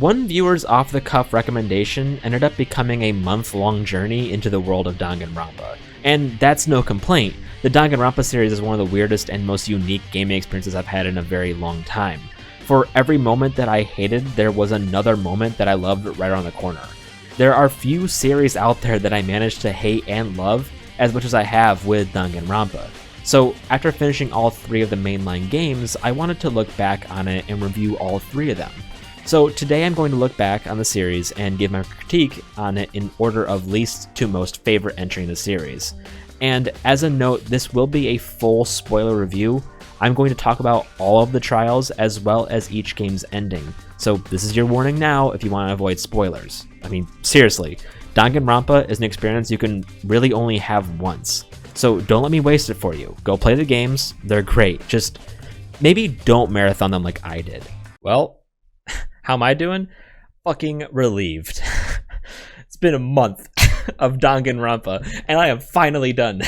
One viewer's off-the-cuff recommendation ended up becoming a month-long journey into the world of Danganronpa. And that's no complaint. The Danganronpa series is one of the weirdest and most unique gaming experiences I've had in a very long time. For every moment that I hated, there was another moment that I loved right around the corner. There are few series out there that I managed to hate and love as much as I have with Danganronpa. So after finishing all 3 of the mainline games, I wanted to look back on it and review all 3 of them. So today I'm going to look back on the series and give my critique on it in order of least to most favorite entry in the series. And as a note, this will be a full spoiler review. I'm going to talk about all of the trials as well as each game's ending. So this is your warning now if you want to avoid spoilers. I mean, seriously, Danganronpa is an experience you can really only have once. So don't let me waste it for you. Go play the games, they're great. Just maybe don't marathon them like I did. Well, how am I doing? Fucking relieved. It's been a month of Danganronpa, and I am finally done.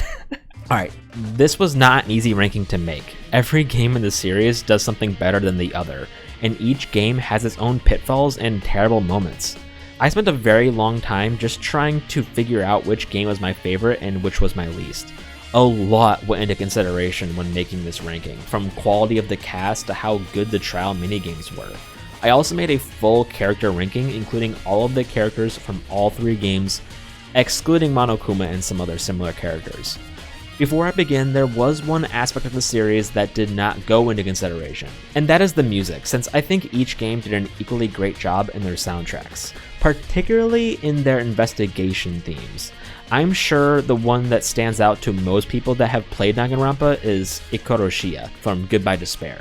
Alright, this was not an easy ranking to make. Every game in the series does something better than the other, and each game has its own pitfalls and terrible moments. I spent a very long time just trying to figure out which game was my favorite and which was my least. A lot went into consideration when making this ranking, from quality of the cast to how good the trial minigames were. I also made a full character ranking, including all of the characters from all 3 games, excluding Monokuma and some other similar characters. Before I begin, there was one aspect of the series that did not go into consideration, and that is the music, since I think each game did an equally great job in their soundtracks, particularly in their investigation themes. I'm sure the one that stands out to most people that have played Danganronpa is Ikoroshiya from Goodbye Despair.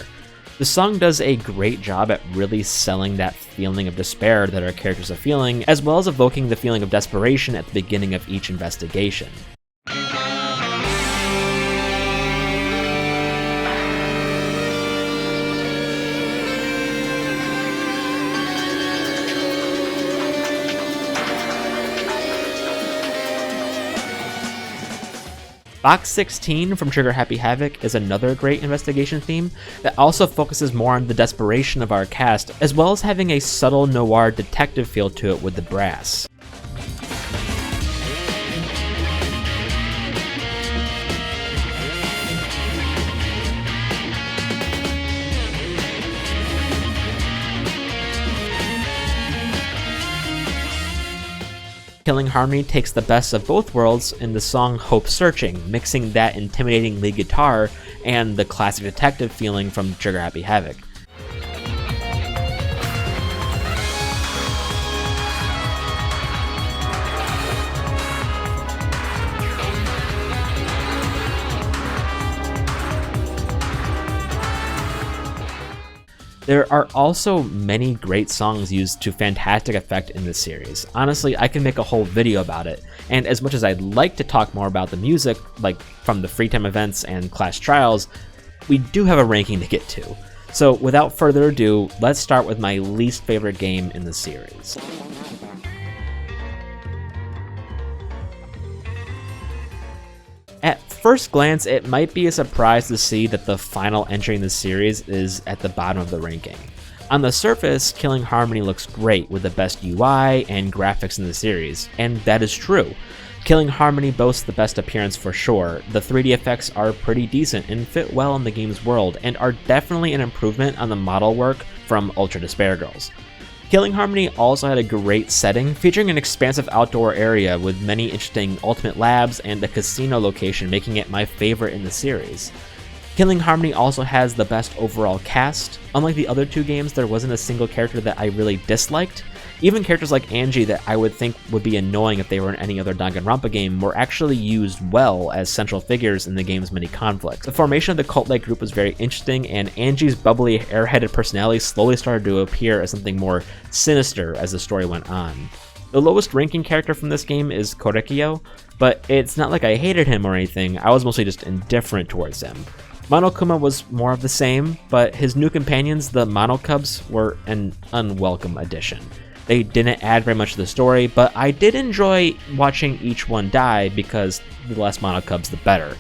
The song does a great job at really selling that feeling of despair that our characters are feeling, as well as evoking the feeling of desperation at the beginning of each investigation. Box 16 from Trigger Happy Havoc is another great investigation theme that also focuses more on the desperation of our cast, as well as having a subtle noir detective feel to it with the brass. Killing Harmony takes the best of both worlds in the song Hope Searching, mixing that intimidating lead guitar and the classic detective feeling from Trigger Happy Havoc. There are also many great songs used to fantastic effect in this series. Honestly, I can make a whole video about it, and as much as I'd like to talk more about the music, like from the free time events and class trials, we do have a ranking to get to. So without further ado, let's start with my least favorite game in the series. At first glance, it might be a surprise to see that the final entry in the series is at the bottom of the ranking. On the surface, Killing Harmony looks great with the best UI and graphics in the series, and that is true. Killing Harmony boasts the best appearance for sure. The 3D effects are pretty decent and fit well in the game's world, and are definitely an improvement on the model work from Ultra Despair Girls. Killing Harmony also had a great setting, featuring an expansive outdoor area with many interesting ultimate labs and a casino location, making it my favorite in the series. Killing Harmony also has the best overall cast. Unlike the other 2 games, there wasn't a single character that I really disliked. Even characters like Angie that I would think would be annoying if they were in any other Danganronpa game were actually used well as central figures in the game's many conflicts. The formation of the cult-like group was very interesting, and Angie's bubbly, airheaded personality slowly started to appear as something more sinister as the story went on. The lowest ranking character from this game is Korekiyo, but it's not like I hated him or anything, I was mostly just indifferent towards him. Monokuma was more of the same, but his new companions, the Monocubs, were an unwelcome addition. They didn't add very much to the story, but I did enjoy watching each one die because the less Monocubs the better.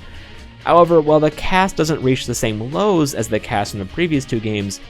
However, while the cast doesn't reach the same lows as the cast in the previous 2 games,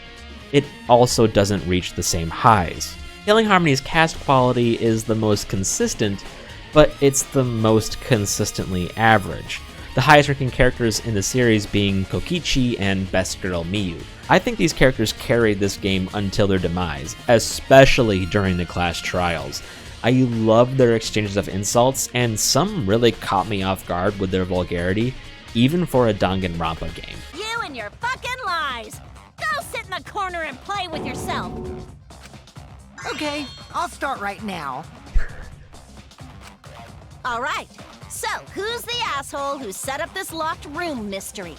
it also doesn't reach the same highs. Killing Harmony's cast quality is the most consistent, but it's the most consistently average. The highest ranking characters in the series being Kokichi and Best Girl Miyu. I think these characters carried this game until their demise, especially during the class trials. I loved their exchanges of insults, and some really caught me off guard with their vulgarity, even for a Danganronpa game. You and your fucking lies! Go sit in the corner and play with yourself! Okay, I'll start right now. Alright, so who's the asshole who set up this locked room mystery?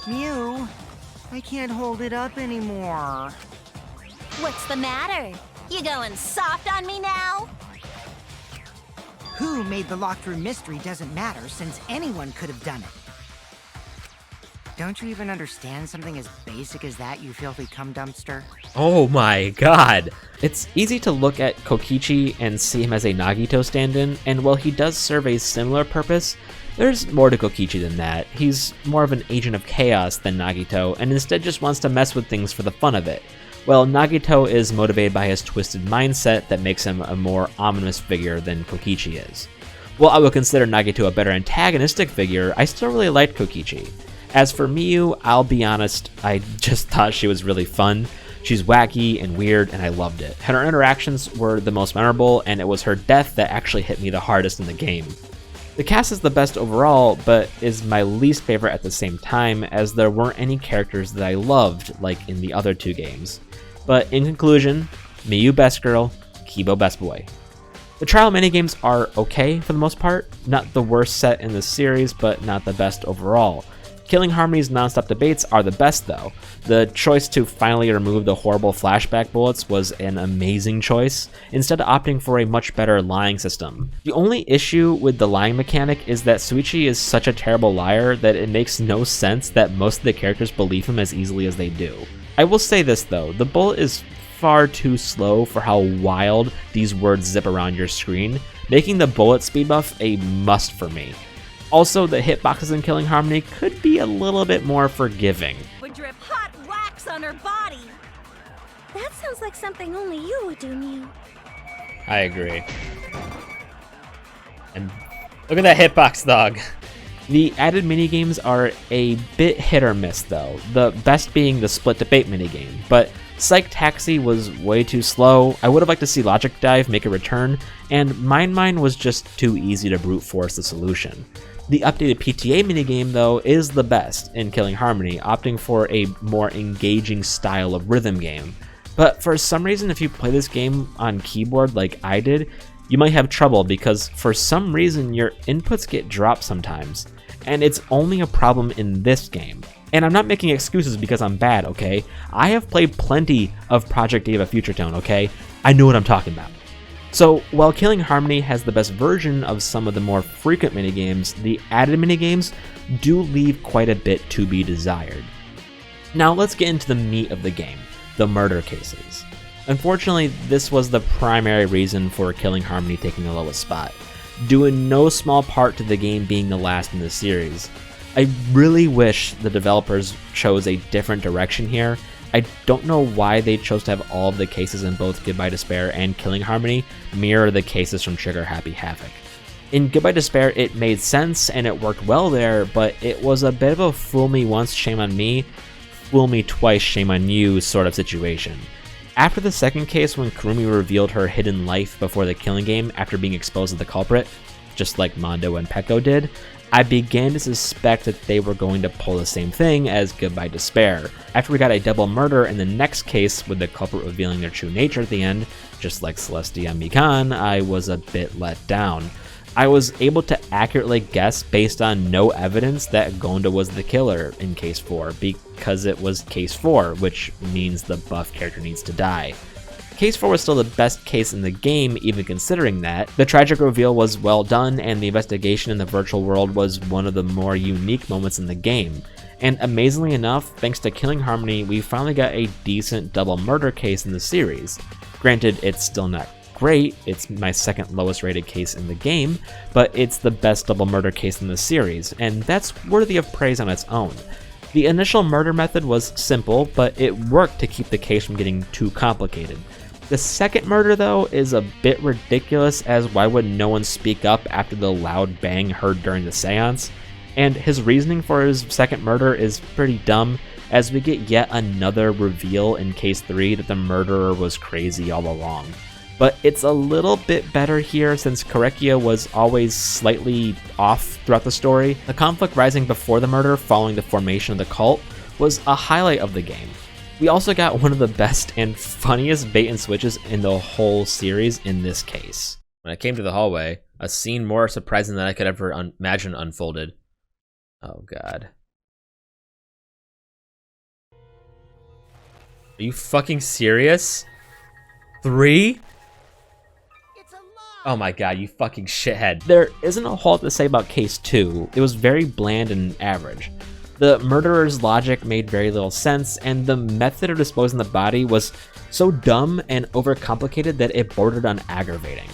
Mew, I can't hold it up anymore. What's the matter? You going soft on me now? Who made the locked room mystery doesn't matter, since anyone could have done it. Don't you even understand something as basic as that, you filthy cum dumpster? Oh my god! It's easy to look at Kokichi and see him as a Nagito stand-in, and while he does serve a similar purpose, there's more to Kokichi than that. He's more of an agent of chaos than Nagito, and instead just wants to mess with things for the fun of it. While Nagito is motivated by his twisted mindset that makes him a more ominous figure than Kokichi is. While I would consider Nagito a better antagonistic figure, I still really liked Kokichi. As for Miyu, I'll be honest, I just thought she was really fun. She's wacky and weird, and I loved it. Her interactions were the most memorable, and it was her death that actually hit me the hardest in the game. The cast is the best overall, but is my least favorite at the same time, as there weren't any characters that I loved like in the other two games. But in conclusion, Miyu best girl, Kibo best boy. The trial minigames are okay for the most part, not the worst set in the series, but not the best overall. Killing Harmony's non-stop debates are the best though. The choice to finally remove the horrible flashback bullets was an amazing choice, instead of opting for a much better lying system. The only issue with the lying mechanic is that Suichi is such a terrible liar that it makes no sense that most of the characters believe him as easily as they do. I will say this though, the bullet is far too slow for how wild these words zip around your screen, making the bullet speed buff a must for me. Also, the hitboxes in Killing Harmony could be a little bit more forgiving. Would drip hot wax on her body. That sounds like something only you would do, Mew. I agree. And look at that hitbox, dog. The added minigames are a bit hit or miss though, the best being the split debate minigame, but Psych Taxi was way too slow. I would have liked to see Logic Dive make a return, and Mine was just too easy to brute force the solution. The updated PTA minigame, though, is the best in Killing Harmony, opting for a more engaging style of rhythm game. But for some reason, if you play this game on keyboard like I did, you might have trouble because for some reason your inputs get dropped sometimes. And it's only a problem in this game. And I'm not making excuses because I'm bad, okay? I have played plenty of Project Eva Future Tone, okay? I know what I'm talking about. So, while Killing Harmony has the best version of some of the more frequent minigames, the added minigames do leave quite a bit to be desired. Now let's get into the meat of the game, the murder cases. Unfortunately, this was the primary reason for Killing Harmony taking the lowest spot, due in no small part to the game being the last in the series. I really wish the developers chose a different direction here. I don't know why they chose to have all of the cases in both Goodbye Despair and Killing Harmony mirror the cases from Trigger Happy Havoc. In Goodbye Despair, it made sense and it worked well there, but it was a bit of a fool me once, shame on me, fool me twice, shame on you sort of situation. After the second case, when Kurumi revealed her hidden life before the killing game after being exposed as the culprit, just like Mondo and Peko did, I began to suspect that they were going to pull the same thing as Goodbye Despair. After we got a double murder in the next case with the culprit revealing their true nature at the end, just like Celestia and Mikan, I was a bit let down. I was able to accurately guess based on no evidence that Gonda was the killer in Case 4, because it was Case 4, which means the buff character needs to die. Case 4 was still the best case in the game, even considering that. The tragic reveal was well done, and the investigation in the virtual world was one of the more unique moments in the game. And amazingly enough, thanks to Killing Harmony, we finally got a decent double murder case in the series. Granted, it's still not great, it's my second lowest rated case in the game, but it's the best double murder case in the series, and that's worthy of praise on its own. The initial murder method was simple, but it worked to keep the case from getting too complicated. The second murder, though, is a bit ridiculous, as why would no one speak up after the loud bang heard during the seance? And his reasoning for his second murder is pretty dumb, as we get yet another reveal in case 3 that the murderer was crazy all along. But it's a little bit better here, since Korekiyo was always slightly off throughout the story. The conflict rising before the murder following the formation of the cult was a highlight of the game. We also got one of the best and funniest bait and switches in the whole series in this case. When I came to the hallway, a scene more surprising than I could ever imagine unfolded. Oh god. Are you fucking serious? 3? Oh my god, you fucking shithead. There isn't a whole lot to say about case 2. It was very bland and average. The murderer's logic made very little sense, and the method of disposing the body was so dumb and overcomplicated that it bordered on aggravating.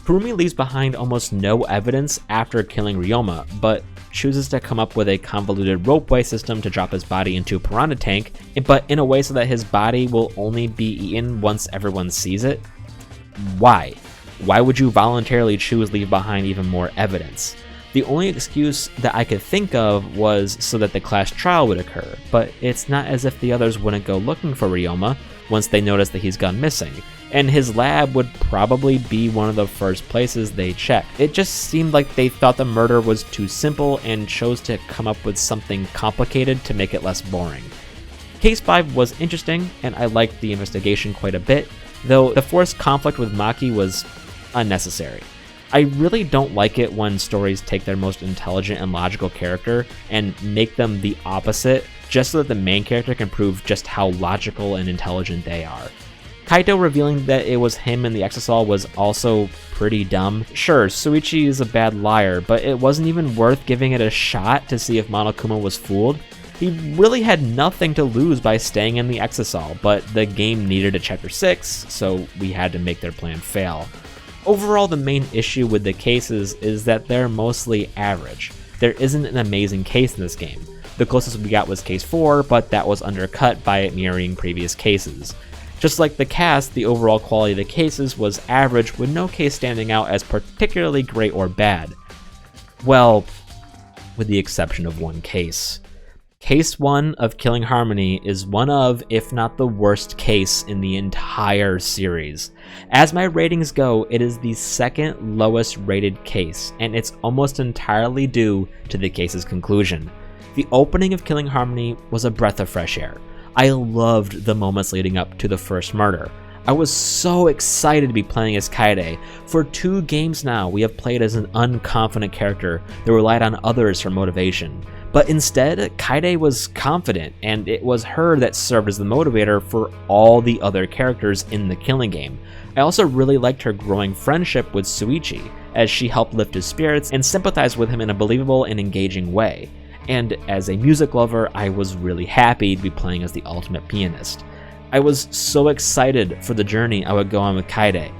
Kurumi leaves behind almost no evidence after killing Ryoma, but chooses to come up with a convoluted ropeway system to drop his body into a piranha tank, but in a way so that his body will only be eaten once everyone sees it. Why? Why would you voluntarily choose leave behind even more evidence? The only excuse that I could think of was so that the class trial would occur, but it's not as if the others wouldn't go looking for Ryoma once they notice that he's gone missing, and his lab would probably be one of the first places they check. It just seemed like they thought the murder was too simple and chose to come up with something complicated to make it less boring. Case 5 was interesting, and I liked the investigation quite a bit, though the forced conflict with Maki was unnecessary. I really don't like it when stories take their most intelligent and logical character and make them the opposite just so that the main character can prove just how logical and intelligent they are. Kaito revealing that it was him in the Exisal was also pretty dumb. Sure, Suichi is a bad liar, but it wasn't even worth giving it a shot to see if Monokuma was fooled. He really had nothing to lose by staying in the Exisal, but the game needed a Chapter 6, so we had to make their plan fail. Overall, the main issue with the cases is that they're mostly average. There isn't an amazing case in this game. The closest we got was case 4, but that was undercut by it mirroring previous cases. Just like the cast, the overall quality of the cases was average, with no case standing out as particularly great or bad. Well, with the exception of one case. Case 1 of Killing Harmony is one of, if not the worst case in the entire series. As my ratings go, it is the second lowest rated case, and it's almost entirely due to the case's conclusion. The opening of Killing Harmony was a breath of fresh air. I loved the moments leading up to the first murder. I was so excited to be playing as Kaede. For 2 games now, we have played as an unconfident character that relied on others for motivation. But instead, Kaede was confident, and it was her that served as the motivator for all the other characters in the killing game. I also really liked her growing friendship with Suichi, as she helped lift his spirits and sympathized with him in a believable and engaging way. And as a music lover, I was really happy to be playing as the ultimate pianist. I was so excited for the journey I would go on with Kaede,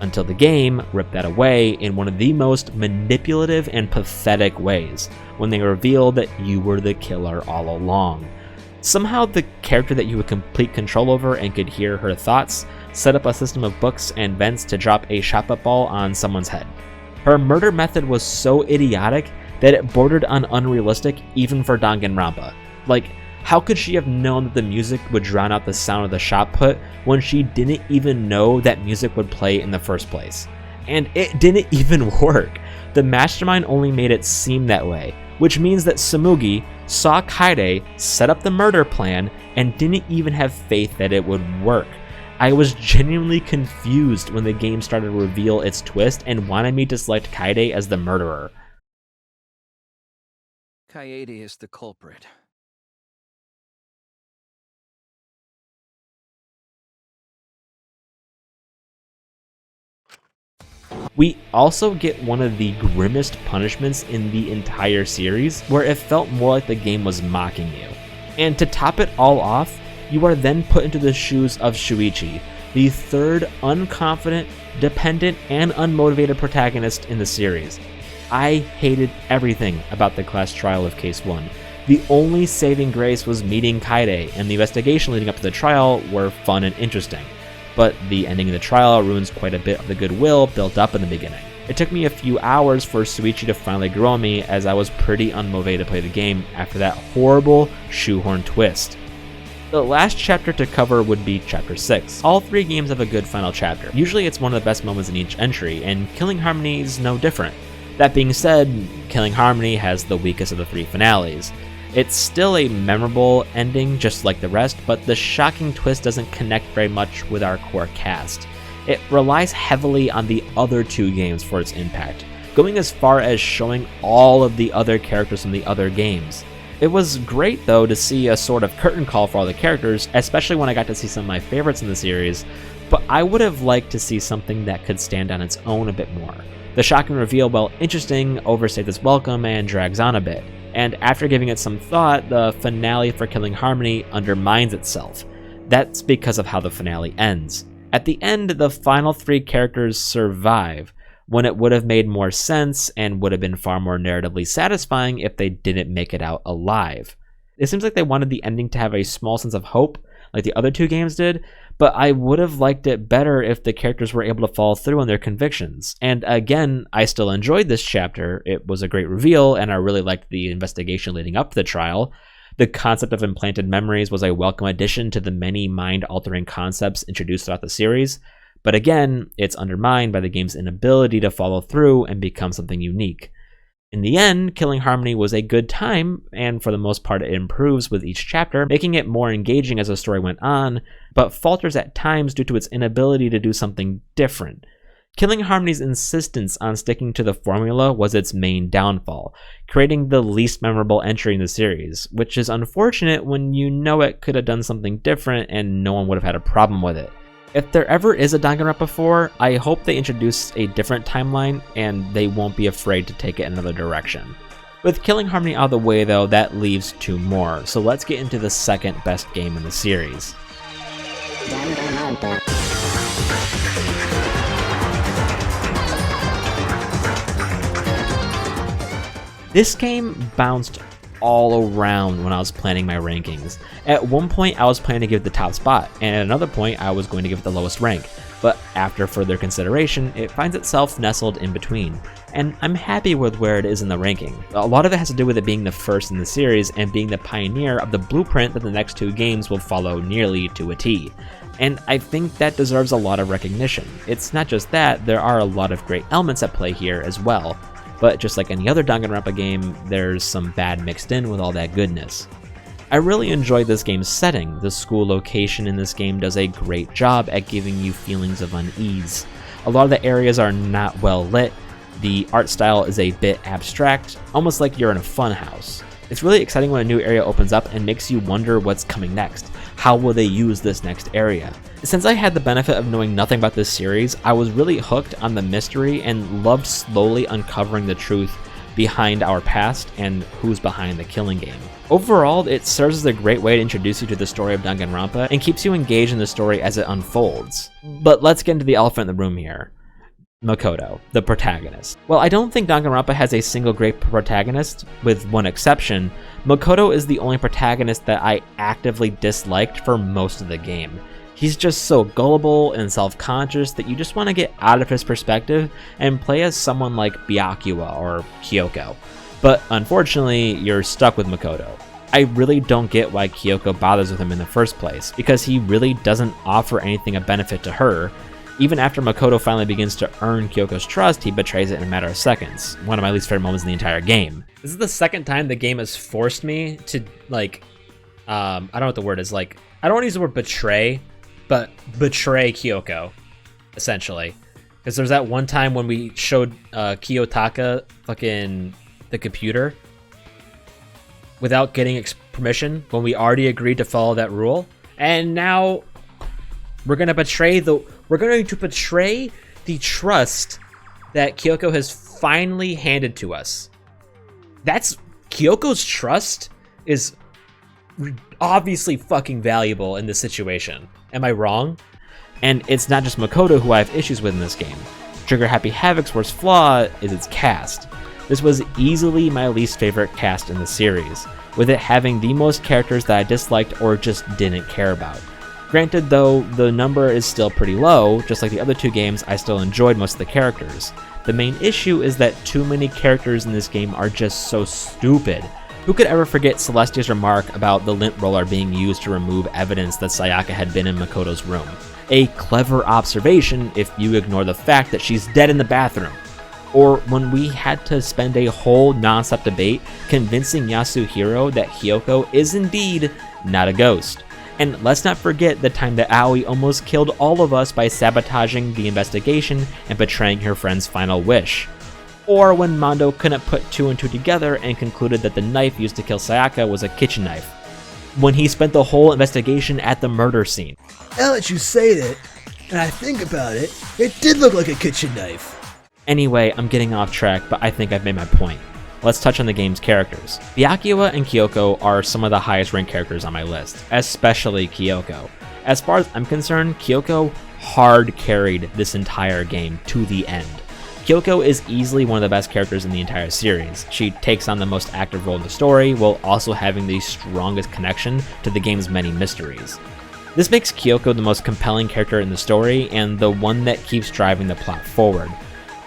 until the game ripped that away in one of the most manipulative and pathetic ways, when they revealed that you were the killer all along. Somehow the character that you had complete control over and could hear her thoughts set up a system of books and vents to drop a shot-put ball on someone's head. Her murder method was so idiotic that it bordered on unrealistic even for Danganronpa. Like, how could she have known that the music would drown out the sound of the shot put when she didn't even know that music would play in the first place? And it didn't even work. The mastermind only made it seem that way, which means that Samugi saw Kaede set up the murder plan and didn't even have faith that it would work. I was genuinely confused when the game started to reveal its twist and wanted me to select Kaede as the murderer. Kaede is the culprit. We also get one of the grimmest punishments in the entire series, where it felt more like the game was mocking you. And to top it all off, you are then put into the shoes of Shuichi, the third unconfident, dependent, and unmotivated protagonist in the series. I hated everything about the class trial of Case 1. The only saving grace was meeting Kaede, and the investigation leading up to the trial were fun and interesting, but the ending of the trial ruins quite a bit of the goodwill built up in the beginning. It took me a few hours for Suichi to finally grow on me, as I was pretty unmotivated to play the game after that horrible shoehorn twist. The last chapter to cover would be Chapter 6. All 3 games have a good final chapter. Usually it's one of the best moments in each entry, and Killing Harmony is no different. That being said, Killing Harmony has the weakest of the 3 finales. It's still a memorable ending just like the rest, but the shocking twist doesn't connect very much with our core cast. It relies heavily on the other 2 games for its impact, going as far as showing all of the other characters from the other games. It was great though to see a sort of curtain call for all the characters, especially when I got to see some of my favorites in the series, but I would have liked to see something that could stand on its own a bit more. The shocking reveal, while interesting, overstayed its welcome and drags on a bit, and after giving it some thought, the finale for Killing Harmony undermines itself. That's because of how the finale ends. At the end, the final 3 characters survive, when it would have made more sense and would have been far more narratively satisfying if they didn't make it out alive. It seems like they wanted the ending to have a small sense of hope, like the other 2 games did, but I would have liked it better if the characters were able to follow through on their convictions. And again, I still enjoyed this chapter. It was a great reveal, and I really liked the investigation leading up to the trial. The concept of implanted memories was a welcome addition to the many mind-altering concepts introduced throughout the series, but again, it's undermined by the game's inability to follow through and become something unique. In the end, Killing Harmony was a good time, and for the most part it improves with each chapter, making it more engaging as the story went on, but falters at times due to its inability to do something different. Killing Harmony's insistence on sticking to the formula was its main downfall, creating the least memorable entry in the series, which is unfortunate when you know it could have done something different and no one would have had a problem with it. If there ever is a Danganronpa 4, I hope they introduce a different timeline and they won't be afraid to take it in another direction. With Killing Harmony out of the way though, that leaves 2 more, so let's get into the second best game in the series. This game bounced all around when I was planning my rankings. At one point I was planning to give it the top spot, and at another point I was going to give it the lowest rank, but after further consideration, it finds itself nestled in between, and I'm happy with where it is in the ranking. A lot of it has to do with it being the first in the series and being the pioneer of the blueprint that the next 2 games will follow nearly to a T. And I think that deserves a lot of recognition. It's not just that, there are a lot of great elements at play here as well. But just like any other Danganronpa game, there's some bad mixed in with all that goodness. I really enjoyed this game's setting. The school location in this game does a great job at giving you feelings of unease. A lot of the areas are not well lit, the art style is a bit abstract, almost like you're in a funhouse. It's really exciting when a new area opens up and makes you wonder what's coming next. How will they use this next area? Since I had the benefit of knowing nothing about this series, I was really hooked on the mystery and loved slowly uncovering the truth behind our past and who's behind the killing game. Overall, it serves as a great way to introduce you to the story of Danganronpa and keeps you engaged in the story as it unfolds. But let's get into the elephant in the room here. Makoto, the protagonist. Well, I don't think Danganronpa has a single great protagonist, with one exception. Makoto is the only protagonist that I actively disliked for most of the game. He's just so gullible and self-conscious that you just want to get out of his perspective and play as someone like Byakuya or Kyoko. But unfortunately, you're stuck with Makoto. I really don't get why Kyoko bothers with him in the first place, because he really doesn't offer anything of benefit to her. Even after Makoto finally begins to earn Kyoko's trust, he betrays it in a matter of seconds. One of my least favorite moments in the entire game. This is the second time the game has forced me to, like, I don't know what the word is, like, I don't want to use the word betray, but betray Kyoko, essentially. Because there's that one time when we showed Kiyotaka fucking the computer without getting permission, when we already agreed to follow that rule, and now we're going to betray the trust that Kyoko has finally handed to us. That's Kyoko's trust is obviously fucking valuable in this situation. Am I wrong? And it's not just Makoto who I have issues with in this game. Trigger Happy Havoc's worst flaw is its cast. This was easily my least favorite cast in the series. with it having the most characters that I disliked or just didn't care about. Granted though, the number is still pretty low, just like the other two games, I still enjoyed most of the characters. The main issue is that too many characters in this game are just so stupid. Who could ever forget Celestia's remark about the lint roller being used to remove evidence that Sayaka had been in Makoto's room? A clever observation if you ignore the fact that she's dead in the bathroom. Or when we had to spend a whole non-stop debate convincing Yasuhiro that Hyoko is indeed not a ghost. And let's not forget the time that Aoi almost killed all of us by sabotaging the investigation and betraying her friend's final wish. Or when Mondo couldn't put two and two together and concluded that the knife used to kill Sayaka was a kitchen knife. When he spent the whole investigation at the murder scene. Now that you say that, and I think about it, it did look like a kitchen knife. Anyway, I'm getting off track, but I think I've made my point. Let's touch on the game's characters. Byakuya and Kyoko are some of the highest ranked characters on my list, especially Kyoko. As far as I'm concerned, Kyoko hard carried this entire game to the end. Kyoko is easily one of the best characters in the entire series. She takes on the most active role in the story, while also having the strongest connection to the game's many mysteries. This makes Kyoko the most compelling character in the story, and the one that keeps driving the plot forward.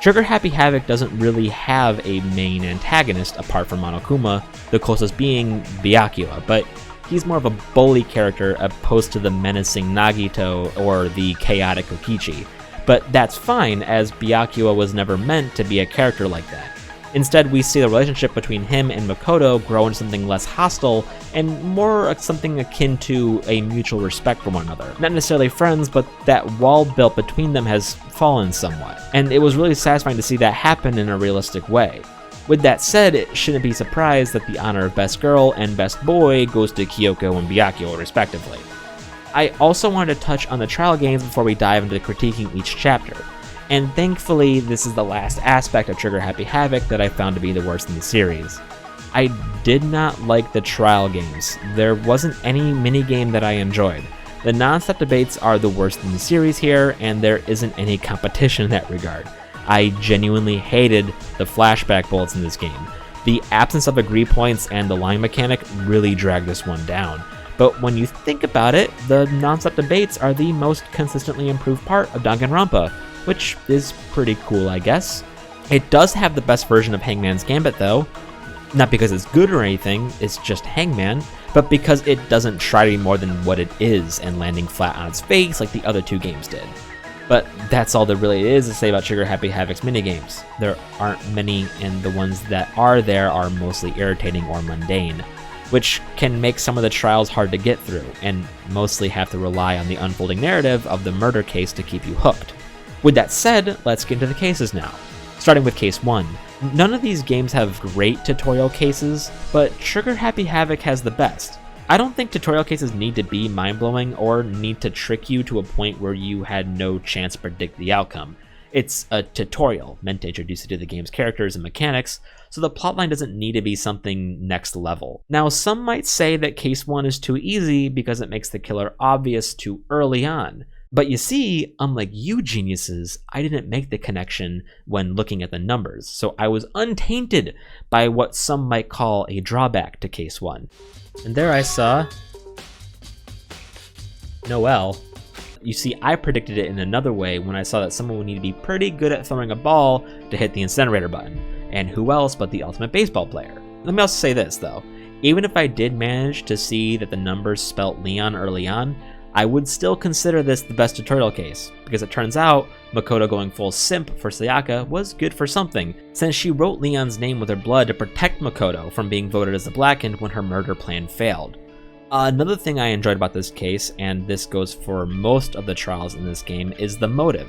Trigger Happy Havoc doesn't really have a main antagonist apart from Monokuma, the closest being Byakuya, but he's more of a bully character opposed to the menacing Nagito or the chaotic Kokichi. But that's fine, as Byakuya was never meant to be a character like that. Instead, we see the relationship between him and Makoto grow into something less hostile and more something akin to a mutual respect for one another. Not necessarily friends, but that wall built between them has fallen somewhat. And it was really satisfying to see that happen in a realistic way. With that said, it shouldn't be surprised that the honor of Best Girl and Best Boy goes to Kyoko and Byakuya respectively. I also wanted to touch on the trial games before we dive into critiquing each chapter. And thankfully, this is the last aspect of Trigger Happy Havoc that I found to be the worst in the series. I did not like the trial games. There wasn't any minigame that I enjoyed. The non-stop debates are the worst in the series here, and there isn't any competition in that regard. I genuinely hated the flashback bullets in this game. The absence of agree points and the line mechanic really dragged this one down. But when you think about it, the non-stop debates are the most consistently improved part of Danganronpa, which is pretty cool, I guess. It does have the best version of Hangman's Gambit though, not because it's good or anything, it's just Hangman, but because it doesn't try to be more than what it is and landing flat on its face like the other two games did. But that's all there really is to say about Trigger Happy Havoc's minigames. There aren't many, and the ones that are there are mostly irritating or mundane, which can make some of the trials hard to get through, and mostly have to rely on the unfolding narrative of the murder case to keep you hooked. With that said, let's get into the cases now. Starting with Case 1. None of these games have great tutorial cases, but Trigger Happy Havoc has the best. I don't think tutorial cases need to be mind-blowing or need to trick you to a point where you had no chance to predict the outcome. It's a tutorial meant to introduce you to the game's characters and mechanics, so the plotline doesn't need to be something next level. Now, some might say that Case 1 is too easy because it makes the killer obvious too early on. But you see, unlike you geniuses, I didn't make the connection when looking at the numbers, so I was untainted by what some might call a drawback to Case 1. And there I saw Noelle. You see, I predicted it in another way when I saw that someone would need to be pretty good at throwing a ball to hit the incinerator button, and who else but the ultimate baseball player. Let me also say this though, even if I did manage to see that the numbers spelt Leon early on, I would still consider this the best tutorial case, because it turns out Makoto going full simp for Sayaka was good for something, since she wrote Leon's name with her blood to protect Makoto from being voted as the Blackened when her murder plan failed. Another thing I enjoyed about this case, and this goes for most of the trials in this game, is the motive.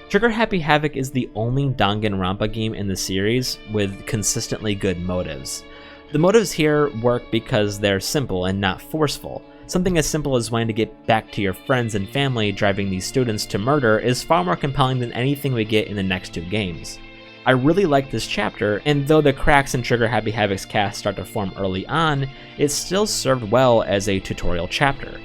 Trigger Happy Havoc is the only Danganronpa game in the series with consistently good motives. The motives here work because they're simple and not forceful. Something as simple as wanting to get back to your friends and family driving these students to murder is far more compelling than anything we get in the next two games. I really like this chapter, and though the cracks in Trigger Happy Havoc's cast start to form early on, it still served well as a tutorial chapter.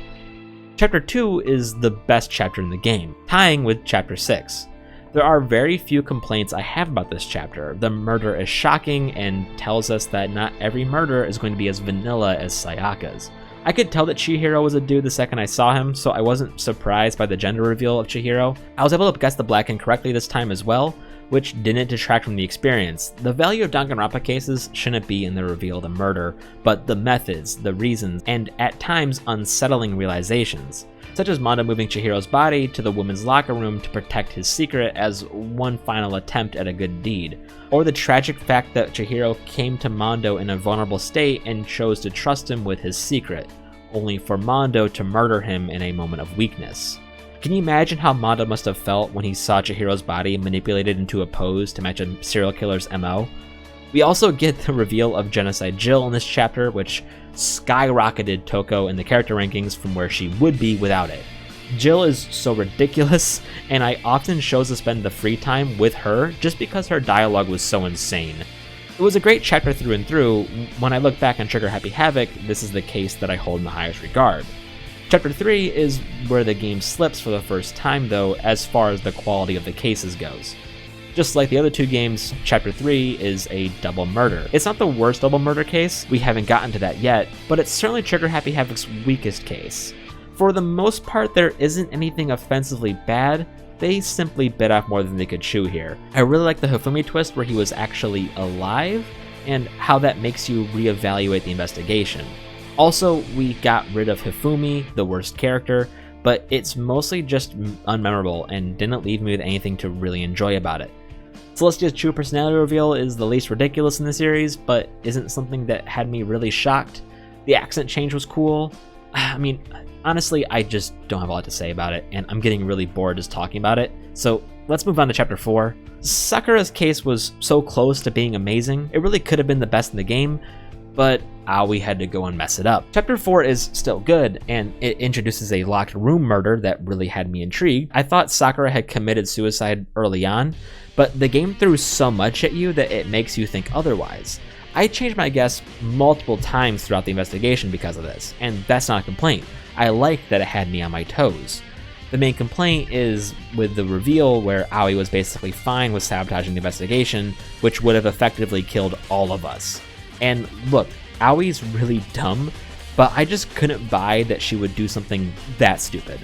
Chapter 2 is the best chapter in the game, tying with Chapter 6. There are very few complaints I have about this chapter. The murder is shocking and tells us that not every murder is going to be as vanilla as Sayaka's. I could tell that Chihiro was a dude the second I saw him, so I wasn't surprised by the gender reveal of Chihiro. I was able to guess the black incorrectly this time as well, which didn't detract from the experience. The value of Danganronpa cases shouldn't be in the reveal of the murder, but the methods, the reasons, and at times unsettling realizations, such as Mondo moving Chihiro's body to the women's locker room to protect his secret as one final attempt at a good deed, or the tragic fact that Chihiro came to Mondo in a vulnerable state and chose to trust him with his secret, only for Mondo to murder him in a moment of weakness. Can you imagine how Mondo must have felt when he saw Chihiro's body manipulated into a pose to match a serial killer's MO? We also get the reveal of Genocide Jill in this chapter, which skyrocketed Toko in the character rankings from where she would be without it. Jill is so ridiculous, and I often chose to spend the free time with her just because her dialogue was so insane. It was a great chapter through and through. When I look back on Trigger Happy Havoc, this is the case that I hold in the highest regard. Chapter 3 is where the game slips for the first time though, as far as the quality of the cases goes. Just like the other two games, Chapter 3 is a double murder. It's not the worst double murder case, we haven't gotten to that yet, but it's certainly Trigger Happy Havoc's weakest case. For the most part, there isn't anything offensively bad, they simply bit off more than they could chew here. I really like the Hifumi twist where he was actually alive, and how that makes you reevaluate the investigation. Also, we got rid of Hifumi, the worst character, but it's mostly just unmemorable and didn't leave me with anything to really enjoy about it. Celestia's true personality reveal is the least ridiculous in the series, but isn't something that had me really shocked. The accent change was cool. I mean, honestly, I just don't have a lot to say about it, and I'm getting really bored just talking about it, so let's move on to Chapter 4. Sakura's case was so close to being amazing, it really could have been the best in the game, but Aoi had to go and mess it up. Chapter 4 is still good, and it introduces a locked room murder that really had me intrigued. I thought Sakura had committed suicide early on, but the game threw so much at you that it makes you think otherwise. I changed my guess multiple times throughout the investigation because of this, and that's not a complaint. I like that it had me on my toes. The main complaint is with the reveal where Aoi was basically fine with sabotaging the investigation, which would have effectively killed all of us. And look, Aoi's really dumb, but I just couldn't buy that she would do something that stupid.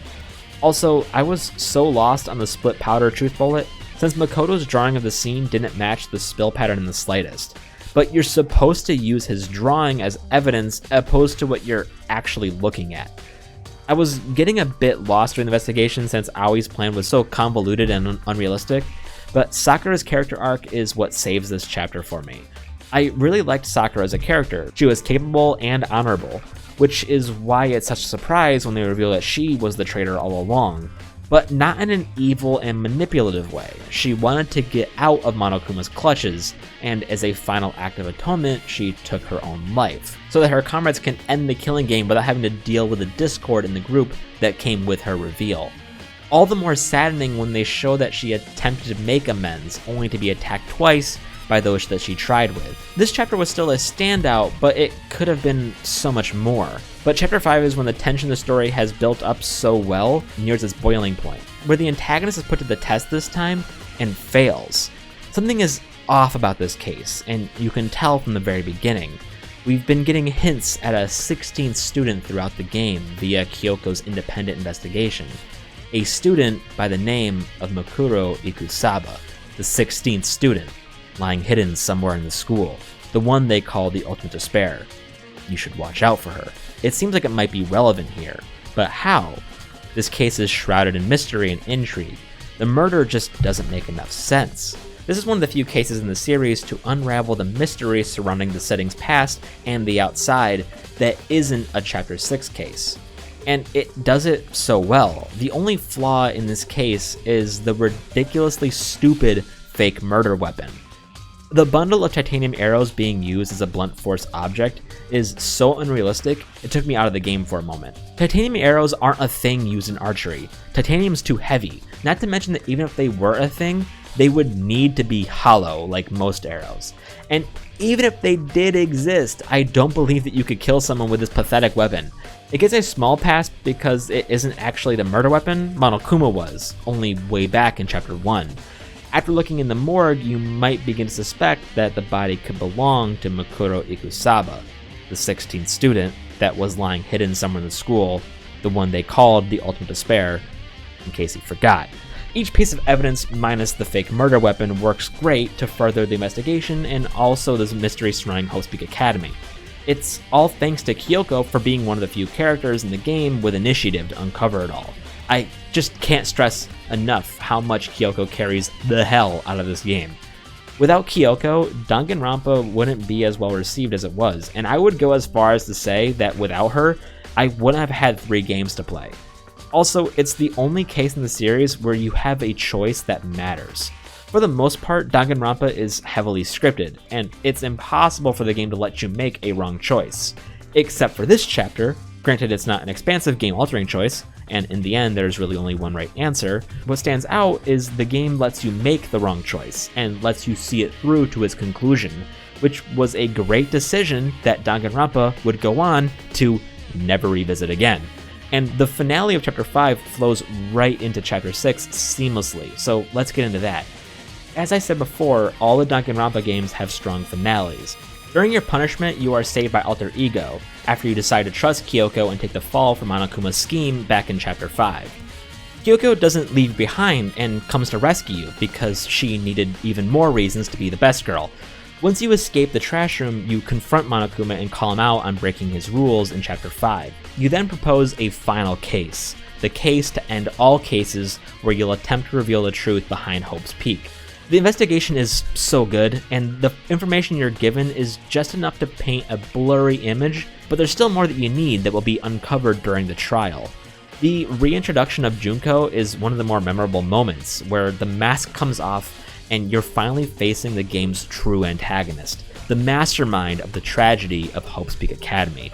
Also, I was so lost on the split powder truth bullet, since Makoto's drawing of the scene didn't match the spill pattern in the slightest. But you're supposed to use his drawing as evidence opposed to what you're actually looking at. I was getting a bit lost during the investigation since Aoi's plan was so convoluted and unrealistic, but Sakura's character arc is what saves this chapter for me. I really liked Sakura as a character. She was capable and honorable, which is why it's such a surprise when they reveal that she was the traitor all along, but not in an evil and manipulative way. She wanted to get out of Monokuma's clutches, and as a final act of atonement, she took her own life, so that her comrades can end the killing game without having to deal with the discord in the group that came with her reveal. All the more saddening when they show that she attempted to make amends, only to be attacked twice by those that she tried with. This chapter was still a standout, but it could have been so much more. But Chapter 5 is when the tension of the story has built up so well, nears its boiling point, where the antagonist is put to the test this time and fails. Something is off about this case, and you can tell from the very beginning. We've been getting hints at a 16th student throughout the game via Kyoko's independent investigation. A student by the name of Makuro Ikusaba, the 16th student, lying hidden somewhere in the school, the one they call the Ultimate Despair. You should watch out for her. It seems like it might be relevant here, but how? This case is shrouded in mystery and intrigue. The murder just doesn't make enough sense. This is one of the few cases in the series to unravel the mystery surrounding the setting's past and the outside that isn't a Chapter 6 case. And it does it so well. The only flaw in this case is the ridiculously stupid fake murder weapon. The bundle of titanium arrows being used as a blunt force object is so unrealistic, it took me out of the game for a moment. Titanium arrows aren't a thing used in archery. Titanium's too heavy, not to mention that even if they were a thing, they would need to be hollow like most arrows. And Even if they did exist, I don't believe that you could kill someone with this pathetic weapon. It gets a small pass because it isn't actually the murder weapon Monokuma was, only way back in Chapter 1. After looking in the morgue, you might begin to suspect that the body could belong to Makoto Ikusaba, the 16th student that was lying hidden somewhere in the school, the one they called the Ultimate Despair, in case he forgot. Each piece of evidence minus the fake murder weapon works great to further the investigation and also this mystery surrounding Hope's Peak Academy. It's all thanks to Kyoko for being one of the few characters in the game with initiative to uncover it all. I just can't stress enough how much Kyoko carries the hell out of this game. Without Kyoko, Danganronpa wouldn't be as well received as it was, and I would go as far as to say that without her, I wouldn't have had 3 games to play. Also, it's the only case in the series where you have a choice that matters. For the most part, Danganronpa is heavily scripted, and it's impossible for the game to let you make a wrong choice. Except for this chapter, granted it's not an expansive game-altering choice, and in the end there's really only one right answer, what stands out is the game lets you make the wrong choice, and lets you see it through to its conclusion, which was a great decision that Danganronpa would go on to never revisit again. And the finale of Chapter 5 flows right into Chapter 6 seamlessly, so let's get into that. As I said before, all the Danganronpa games have strong finales. During your punishment, you are saved by Alter Ego, after you decide to trust Kyoko and take the fall for Monokuma's scheme back in Chapter 5. Kyoko doesn't leave behind and comes to rescue you because she needed even more reasons to be the best girl. Once you escape the trash room, you confront Monokuma and call him out on breaking his rules in Chapter 5. You then propose a final case, the case to end all cases where you'll attempt to reveal the truth behind Hope's Peak. The investigation is so good, and the information you're given is just enough to paint a blurry image, but there's still more that you need that will be uncovered during the trial. The reintroduction of Junko is one of the more memorable moments, where the mask comes off and you're finally facing the game's true antagonist, the mastermind of the tragedy of Hope's Peak Academy.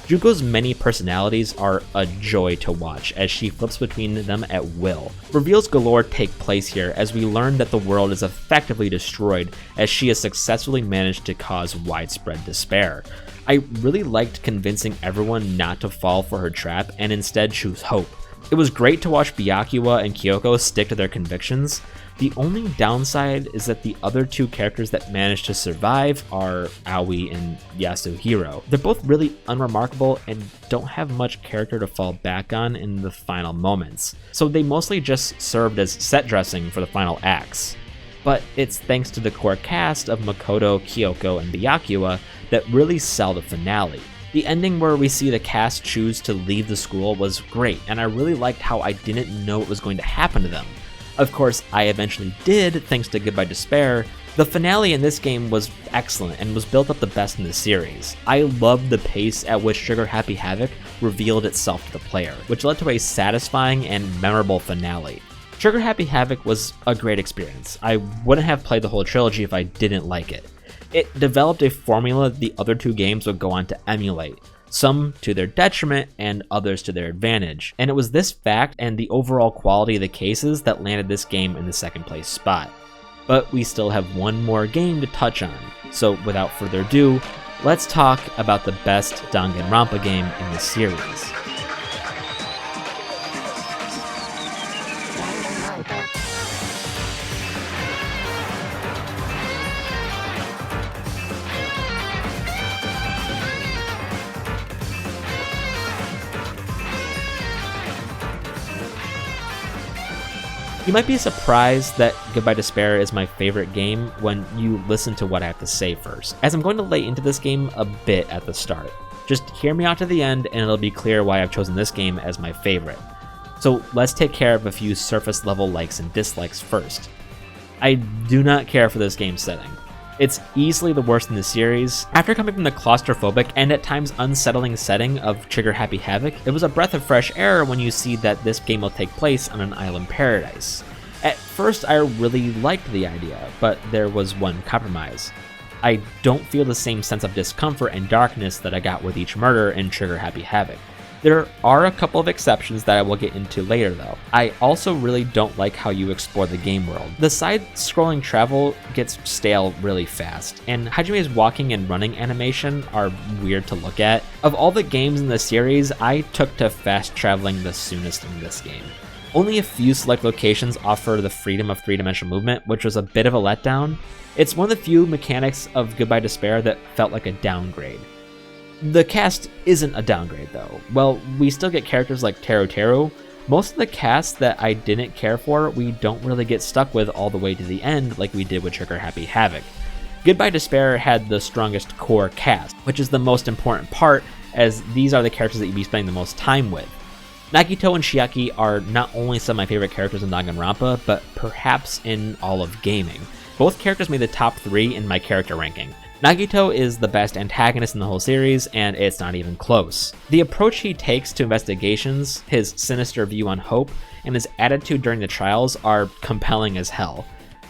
Junko's many personalities are a joy to watch as she flips between them at will. Reveals galore take place here as we learn that the world is effectively destroyed as she has successfully managed to cause widespread despair. I really liked convincing everyone not to fall for her trap and instead choose hope. It was great to watch Byakuya and Kyoko stick to their convictions. The only downside is that the other 2 characters that managed to survive are Aoi and Yasuhiro. They're both really unremarkable and don't have much character to fall back on in the final moments, so they mostly just served as set dressing for the final acts. But it's thanks to the core cast of Makoto, Kyoko, and Byakuya that really sell the finale. The ending where we see the cast choose to leave the school was great, and I really liked how I didn't know what was going to happen to them. Of course, I eventually did, thanks to Goodbye Despair. The finale in this game was excellent and was built up the best in the series. I loved the pace at which Trigger Happy Havoc revealed itself to the player, which led to a satisfying and memorable finale. Trigger Happy Havoc was a great experience. I wouldn't have played the whole trilogy if I didn't like it. It developed a formula the other 2 games would go on to emulate, some to their detriment and others to their advantage, and it was this fact and the overall quality of the cases that landed this game in the 2nd place spot. But we still have one more game to touch on, so without further ado, let's talk about the best Danganronpa game in the series. You might be surprised that Goodbye Despair is my favorite game when you listen to what I have to say first, as I'm going to lay into this game a bit at the start. Just hear me out to the end and it'll be clear why I've chosen this game as my favorite. So let's take care of a few surface level likes and dislikes first. I do not care for this game's setting. It's easily the worst in the series. After coming from the claustrophobic and at times unsettling setting of Trigger Happy Havoc, it was a breath of fresh air when you see that this game will take place on an island paradise. At first I really liked the idea, but there was one compromise. I don't feel the same sense of discomfort and darkness that I got with each murder in Trigger Happy Havoc. There are a couple of exceptions that I will get into later though. I also really don't like how you explore the game world. The side-scrolling travel gets stale really fast, and Hajime's walking and running animation are weird to look at. Of all the games in the series, I took to fast traveling the soonest in this game. Only a few select locations offer the freedom of three-dimensional movement, which was a bit of a letdown. It's one of the few mechanics of Goodbye Despair that felt like a downgrade. The cast isn't a downgrade though. Well, we still get characters like Teru. Most of the cast that I didn't care for, we don't really get stuck with all the way to the end like we did with Trigger Happy Havoc. Goodbye Despair had the strongest core cast, which is the most important part, as these are the characters that you'd be spending the most time with. Nagito and Chiaki are not only some of my favorite characters in Danganronpa, but perhaps in all of gaming. Both characters made the top 3 in my character ranking. Nagito is the best antagonist in the whole series, and it's not even close. The approach he takes to investigations, his sinister view on hope, and his attitude during the trials are compelling as hell.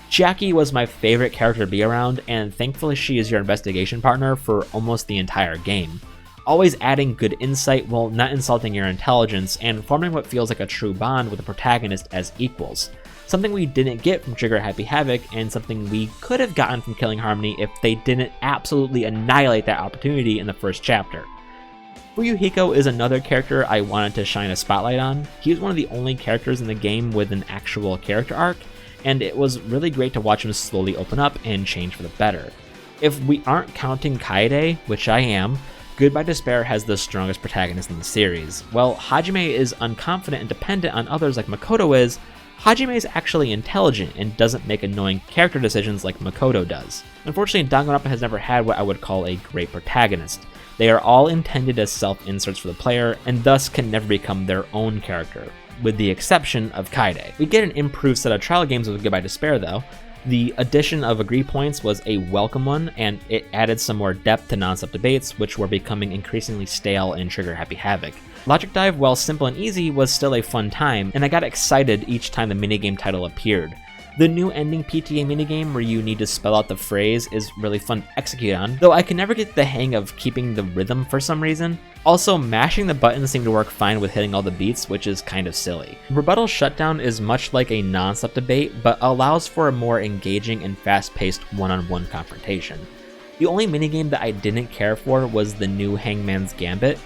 Chiaki was my favorite character to be around, and thankfully she is your investigation partner for almost the entire game. Always adding good insight while not insulting your intelligence, and forming what feels like a true bond with the protagonist as equals. Something we didn't get from Trigger Happy Havoc, and something we could have gotten from Killing Harmony if they didn't absolutely annihilate that opportunity in the first chapter. Fuyuhiko is another character I wanted to shine a spotlight on. He was one of the only characters in the game with an actual character arc, and it was really great to watch him slowly open up and change for the better. If we aren't counting Kaede, which I am, Goodbye Despair has the strongest protagonist in the series. While Hajime is unconfident and dependent on others like Makoto is, Hajime is actually intelligent and doesn't make annoying character decisions like Makoto does. Unfortunately, Danganronpa has never had what I would call a great protagonist. They are all intended as self-inserts for the player, and thus can never become their own character, with the exception of Kaede. We get an improved set of trial games with Goodbye Despair though. The addition of agree points was a welcome one, and it added some more depth to non-stop debates, which were becoming increasingly stale in Trigger Happy Havoc. Logic Dive, while simple and easy, was still a fun time, and I got excited each time the minigame title appeared. The new ending PTA minigame where you need to spell out the phrase is really fun to execute on, though I can never get the hang of keeping the rhythm for some reason. Also, mashing the buttons seemed to work fine with hitting all the beats, which is kind of silly. Rebuttal Shutdown is much like a non-stop debate, but allows for a more engaging and fast-paced one-on-one confrontation. The only minigame that I didn't care for was the new Hangman's Gambit.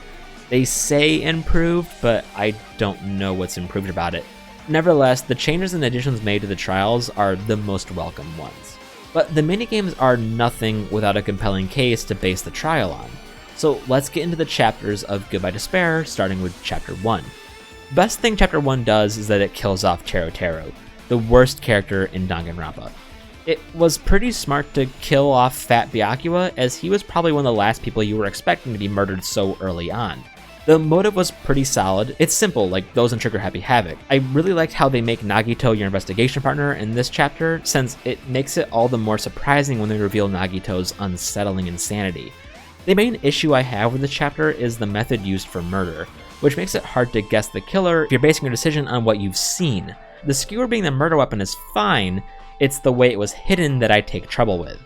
They say improved, but I don't know what's improved about it. Nevertheless, the changes and additions made to the trials are the most welcome ones. But the minigames are nothing without a compelling case to base the trial on. So let's get into the chapters of Goodbye Despair, starting with Chapter 1. Best thing Chapter 1 does is that it kills off Teru, the worst character in Danganronpa. It was pretty smart to kill off Fat Byakuya, as he was probably one of the last people you were expecting to be murdered so early on. The motive was pretty solid. It's simple, like those in Trigger Happy Havoc. I really liked how they make Nagito your investigation partner in this chapter, since it makes it all the more surprising when they reveal Nagito's unsettling insanity. The main issue I have with this chapter is the method used for murder, which makes it hard to guess the killer if you're basing your decision on what you've seen. The skewer being the murder weapon is fine, it's the way it was hidden that I take trouble with.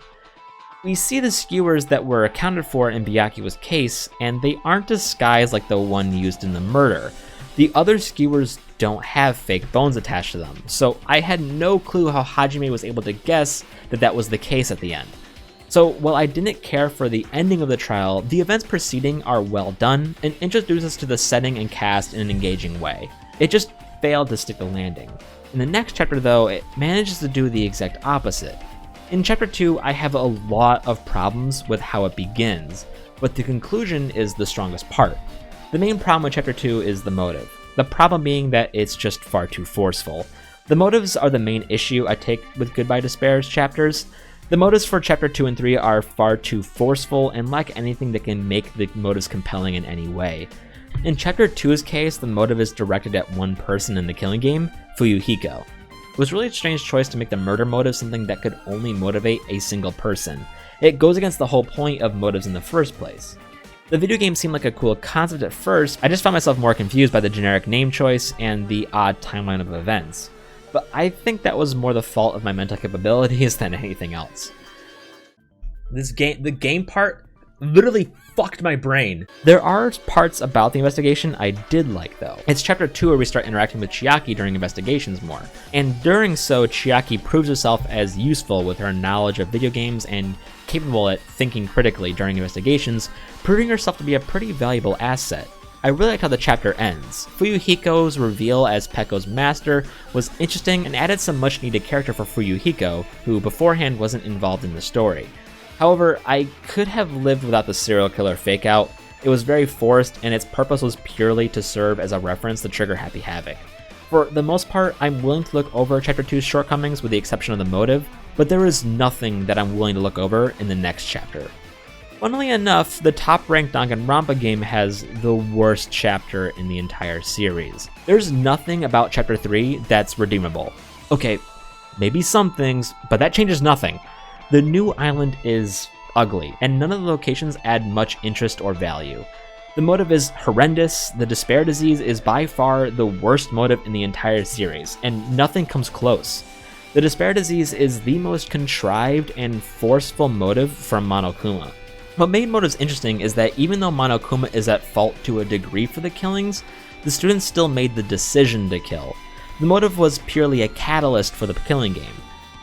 We see the skewers that were accounted for in Byakuya's case, and they aren't disguised like the one used in the murder. The other skewers don't have fake bones attached to them, so I had no clue how Hajime was able to guess that that was the case at the end. So while I didn't care for the ending of the trial, the events preceding are well done and introduce us to the setting and cast in an engaging way. It just failed to stick the landing. In the next chapter though, it manages to do the exact opposite. In Chapter 2, I have a lot of problems with how it begins, but the conclusion is the strongest part. The main problem with Chapter 2 is the motive, the problem being that it's just far too forceful. The motives are the main issue I take with Goodbye Despair's chapters. The motives for Chapter 2 and 3 are far too forceful and lack anything that can make the motives compelling in any way. In Chapter 2's case, the motive is directed at one person in the killing game, Fuyuhiko. It was really a strange choice to make the murder motive something that could only motivate a single person. It goes against the whole point of motives in the first place. The video game seemed like a cool concept at first, I just found myself more confused by the generic name choice and the odd timeline of events. But I think that was more the fault of my mental capabilities than anything else. The game part literally fucked my brain. There are parts about the investigation I did like though. It's chapter 2 where we start interacting with Chiaki during investigations more. And during so, Chiaki proves herself as useful with her knowledge of video games and capable at thinking critically during investigations, proving herself to be a pretty valuable asset. I really liked how the chapter ends. Fuyuhiko's reveal as Pekko's master was interesting and added some much needed character for Fuyuhiko, who beforehand wasn't involved in the story. However, I could have lived without the serial killer fake out. It was very forced and its purpose was purely to serve as a reference to trigger Happy Havoc. For the most part, I'm willing to look over chapter 2's shortcomings with the exception of the motive, but there is nothing that I'm willing to look over in the next chapter. Funnily enough, the top-ranked Danganronpa game has the worst chapter in the entire series. There's nothing about chapter 3 that's redeemable. Okay, maybe some things, but that changes nothing. The new island is ugly, and none of the locations add much interest or value. The motive is horrendous, the despair disease is by far the worst motive in the entire series, and nothing comes close. The despair disease is the most contrived and forceful motive from Monokuma. What made motives interesting is that even though Monokuma is at fault to a degree for the killings, the students still made the decision to kill. The motive was purely a catalyst for the killing game.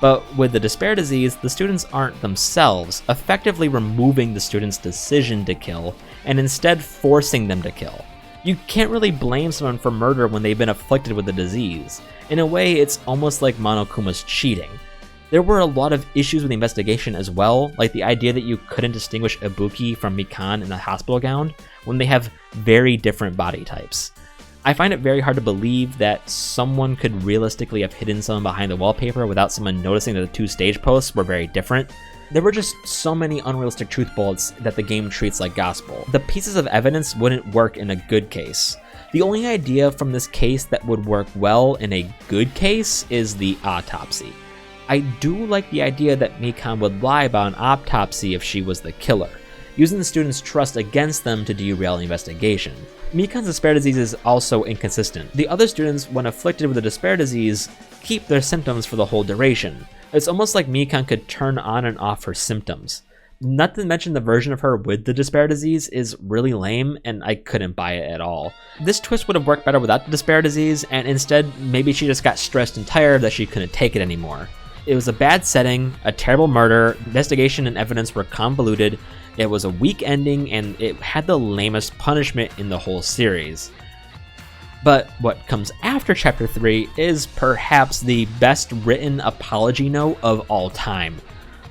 But with the despair disease, the students aren't themselves, effectively removing the students' decision to kill, and instead forcing them to kill. You can't really blame someone for murder when they've been afflicted with the disease. In a way, it's almost like Monokuma's cheating. There were a lot of issues with the investigation as well, like the idea that you couldn't distinguish Ibuki from Mikan in a hospital gown when they have very different body types. I find it very hard to believe that someone could realistically have hidden someone behind the wallpaper without someone noticing that the two stage posts were very different. There were just so many unrealistic truth bullets that the game treats like gospel. The pieces of evidence wouldn't work in a good case. The only idea from this case that would work well in a good case is the autopsy. I do like the idea that Mikan would lie about an autopsy if she was the killer, using the students' trust against them to derail the investigation. Mikan's despair disease is also inconsistent. The other students, when afflicted with the despair disease, keep their symptoms for the whole duration. It's almost like Mikan could turn on and off her symptoms. Not to mention the version of her with the despair disease is really lame and I couldn't buy it at all. This twist would have worked better without the despair disease, and instead maybe she just got stressed and tired that she couldn't take it anymore. It was a bad setting, a terrible murder, investigation and evidence were convoluted, it was a weak ending, and it had the lamest punishment in the whole series. But what comes after Chapter 3 is perhaps the best written apology note of all time.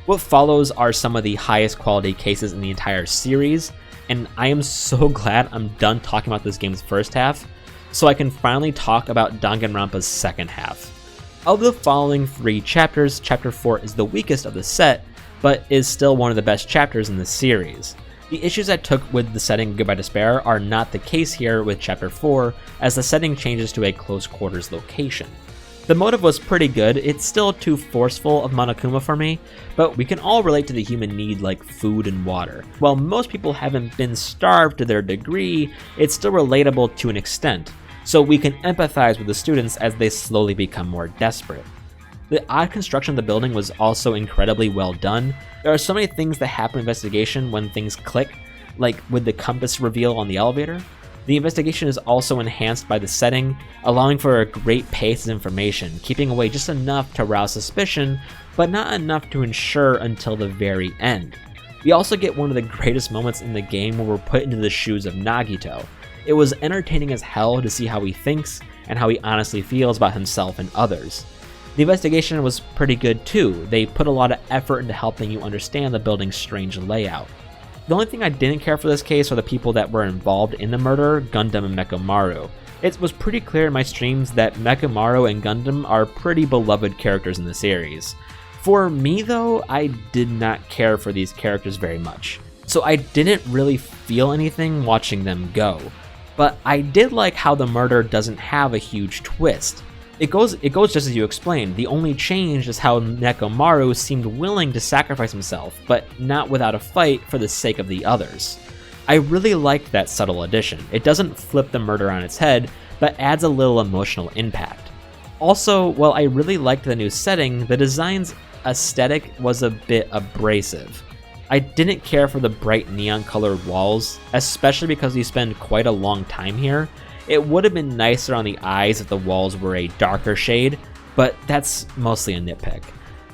What follows are some of the highest quality cases in the entire series, and I am so glad I'm done talking about this game's first half, so I can finally talk about Danganronpa's second half. Of the following 3 chapters, Chapter 4 is the weakest of the set, but is still one of the best chapters in the series. The issues I took with the setting Goodbye Despair are not the case here with Chapter 4, as the setting changes to a close quarters location. The motive was pretty good, it's still too forceful of Monokuma for me, but we can all relate to the human need like food and water. While most people haven't been starved to their degree, it's still relatable to an extent, so we can empathize with the students as they slowly become more desperate. The odd construction of the building was also incredibly well done. There are so many things that happen in investigation when things click, like with the compass reveal on the elevator. The investigation is also enhanced by the setting, allowing for a great pace of information, keeping away just enough to rouse suspicion, but not enough to ensure until the very end. We also get one of the greatest moments in the game where we're put into the shoes of Nagito. It was entertaining as hell to see how he thinks and how he honestly feels about himself and others. The investigation was pretty good too. They put a lot of effort into helping you understand the building's strange layout. The only thing I didn't care for this case are the people that were involved in the murder, Gundam and Mechamaru. It was pretty clear in my streams that Mechamaru and Gundam are pretty beloved characters in the series. For me though, I did not care for these characters very much, so I didn't really feel anything watching them go. But I did like how the murder doesn't have a huge twist. It goes just as you explained. The only change is how Nekomaru seemed willing to sacrifice himself, but not without a fight for the sake of the others. I really liked that subtle addition. It doesn't flip the murder on its head, but adds a little emotional impact. Also, while I really liked the new setting, the design's aesthetic was a bit abrasive. I didn't care for the bright neon colored walls, especially because we spend quite a long time here. It would have been nicer on the eyes if the walls were a darker shade, but that's mostly a nitpick.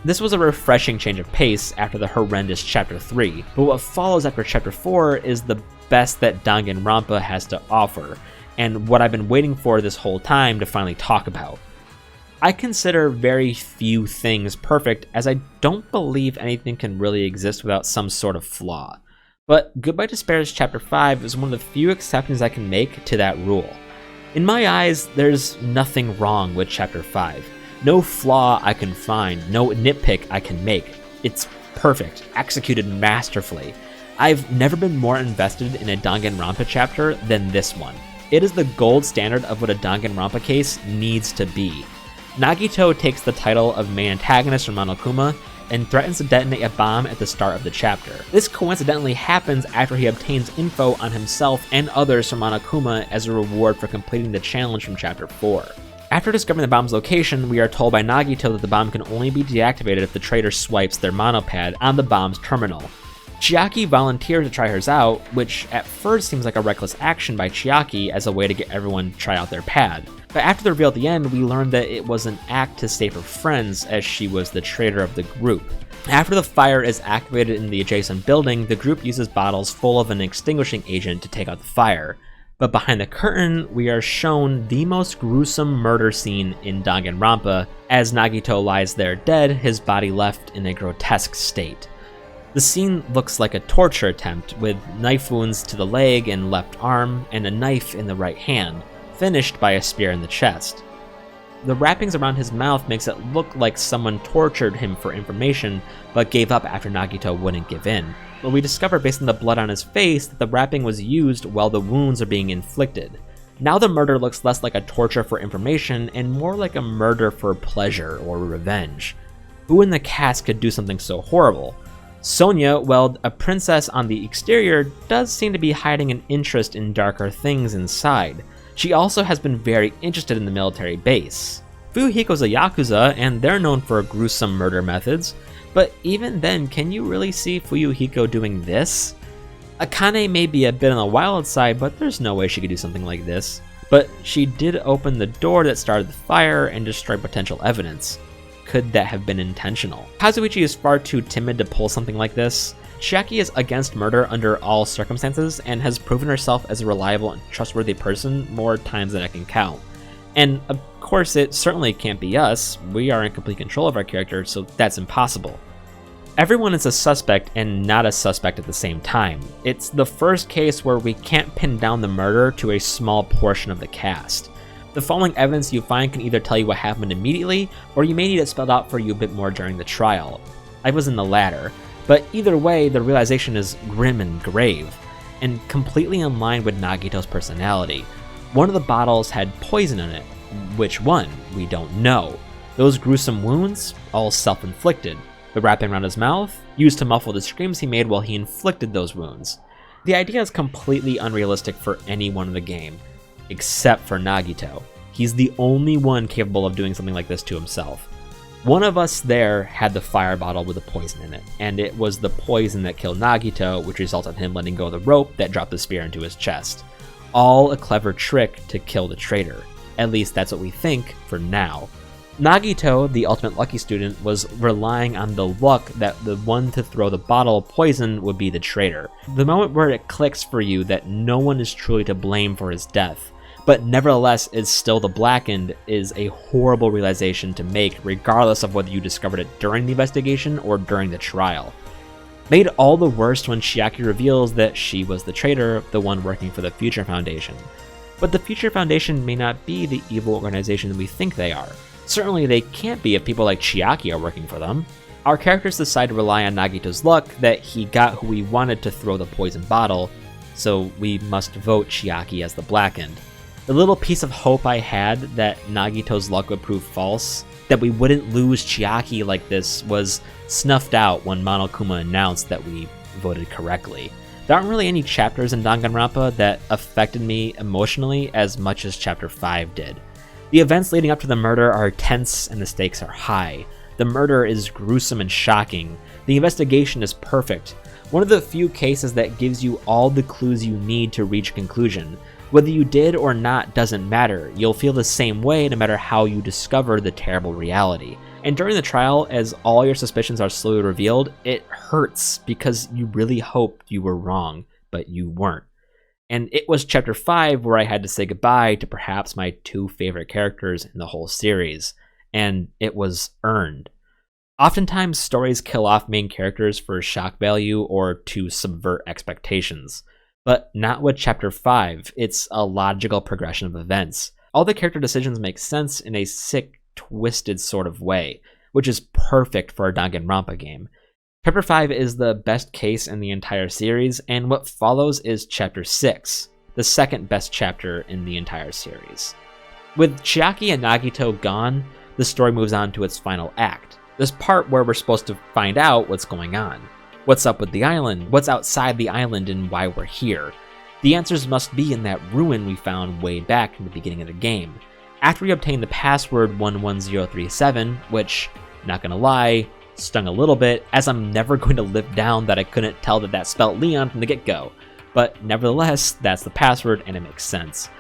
This was a refreshing change of pace after the horrendous Chapter 3, but what follows after Chapter 4 is the best that Danganronpa has to offer, and what I've been waiting for this whole time to finally talk about. I consider very few things perfect, as I don't believe anything can really exist without some sort of flaw. But Goodbye Despair's Chapter 5 is one of the few exceptions I can make to that rule. In my eyes, there's nothing wrong with Chapter 5. No flaw I can find, no nitpick I can make. It's perfect, executed masterfully. I've never been more invested in a Danganronpa chapter than this one. It is the gold standard of what a Danganronpa case needs to be. Nagito takes the title of main antagonist from Monokuma and threatens to detonate a bomb at the start of the chapter. This coincidentally happens after he obtains info on himself and others from Monokuma as a reward for completing the challenge from Chapter 4. After discovering the bomb's location, we are told by Nagito that the bomb can only be deactivated if the traitor swipes their monopad on the bomb's terminal. Chiaki volunteers to try hers out, which at first seems like a reckless action by Chiaki as a way to get everyone to try out their pad. But after the reveal at the end, we learned that it was an act to save her friends, as she was the traitor of the group. After the fire is activated in the adjacent building, the group uses bottles full of an extinguishing agent to take out the fire. But behind the curtain, we are shown the most gruesome murder scene in Danganronpa, as Nagito lies there dead, his body left in a grotesque state. The scene looks like a torture attempt, with knife wounds to the leg and left arm, and a knife in the right hand, finished by a spear in the chest. The wrappings around his mouth makes it look like someone tortured him for information, but gave up after Nagito wouldn't give in. But we discover based on the blood on his face that the wrapping was used while the wounds are being inflicted. Now the murder looks less like a torture for information and more like a murder for pleasure or revenge. Who in the cast could do something so horrible? Sonia, well, a princess on the exterior, does seem to be hiding an interest in darker things inside. She also has been very interested in the military base. Fuyuhiko's a Yakuza, and they're known for gruesome murder methods, but even then, can you really see Fuyuhiko doing this? Akane may be a bit on the wild side, but there's no way she could do something like this. But she did open the door that started the fire and destroy potential evidence. Could that have been intentional? Kazuichi is far too timid to pull something like this. Chiaki is against murder under all circumstances and has proven herself as a reliable and trustworthy person more times than I can count. And of course it certainly can't be us, we are in complete control of our character, so that's impossible. Everyone is a suspect and not a suspect at the same time. It's the first case where we can't pin down the murder to a small portion of the cast. The following evidence you find can either tell you what happened immediately, or you may need it spelled out for you a bit more during the trial. I was in the latter, but either way, the realization is grim and grave, and completely in line with Nagito's personality. One of the bottles had poison in it. Which one? We don't know. Those gruesome wounds? All self-inflicted. The wrapping around his mouth? Used to muffle the screams he made while he inflicted those wounds. The idea is completely unrealistic for anyone in the game, except for Nagito. He's the only one capable of doing something like this to himself. One of us there had the fire bottle with the poison in it, and it was the poison that killed Nagito, which resulted in him letting go of the rope that dropped the spear into his chest. All a clever trick to kill the traitor. At least that's what we think for now. Nagito, the ultimate lucky student, was relying on the luck that the one to throw the bottle of poison would be the traitor. The moment where it clicks for you that no one is truly to blame for his death, but nevertheless is still the blackened, is a horrible realization to make regardless of whether you discovered it during the investigation or during the trial. Made all the worse when Chiaki reveals that she was the traitor, the one working for the Future Foundation. But the Future Foundation may not be the evil organization we think they are. Certainly they can't be if people like Chiaki are working for them. Our characters decide to rely on Nagito's luck that he got who he wanted to throw the poison bottle, so we must vote Chiaki as the blackened. The little piece of hope I had that Nagito's luck would prove false, that we wouldn't lose Chiaki like this, was snuffed out when Monokuma announced that we voted correctly. There aren't really any chapters in Danganronpa that affected me emotionally as much as Chapter 5 did. The events leading up to the murder are tense and the stakes are high. The murder is gruesome and shocking. The investigation is perfect. One of the few cases that gives you all the clues you need to reach a conclusion. Whether you did or not doesn't matter, you'll feel the same way no matter how you discover the terrible reality. And during the trial, as all your suspicions are slowly revealed, it hurts because you really hoped you were wrong, but you weren't. And it was chapter 5 where I had to say goodbye to perhaps my 2 favorite characters in the whole series, and it was earned. Oftentimes, stories kill off main characters for shock value or to subvert expectations. But not with chapter 5, it's a logical progression of events. All the character decisions make sense in a sick, twisted sort of way, which is perfect for a Danganronpa game. Chapter 5 is the best case in the entire series, and what follows is chapter 6, the second best chapter in the entire series. With Chiaki and Nagito gone, the story moves on to its final act, this part where we're supposed to find out what's going on. What's up with the island? What's outside the island and why we're here? The answers must be in that ruin we found way back in the beginning of the game. After we obtain the password 11037, which, not gonna lie, stung a little bit, as I'm never going to live down that I couldn't tell that spelled Leon from the get-go. But nevertheless, that's the password and it makes sense.